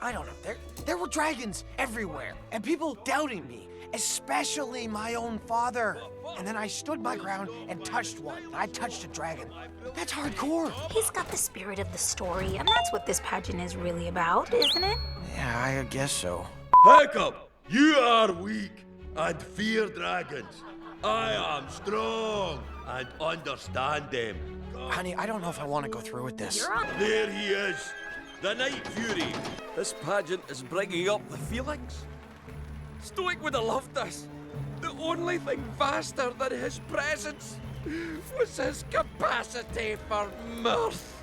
I don't know. There were dragons everywhere, and people doubting me, especially my own father. And then I stood my ground and touched one. I touched a dragon. That's hardcore. He's got the spirit of the story, and that's what this pageant is really about, isn't it? Yeah, I guess so. Hiccup, you are weak and fear dragons. I am strong and understand them. Honey, I don't know if I want to go through with this. You're on. There he is, the Night Fury. This pageant is bringing up the feelings. Stoic would have loved this. The only thing vaster than his presence was his capacity for mirth.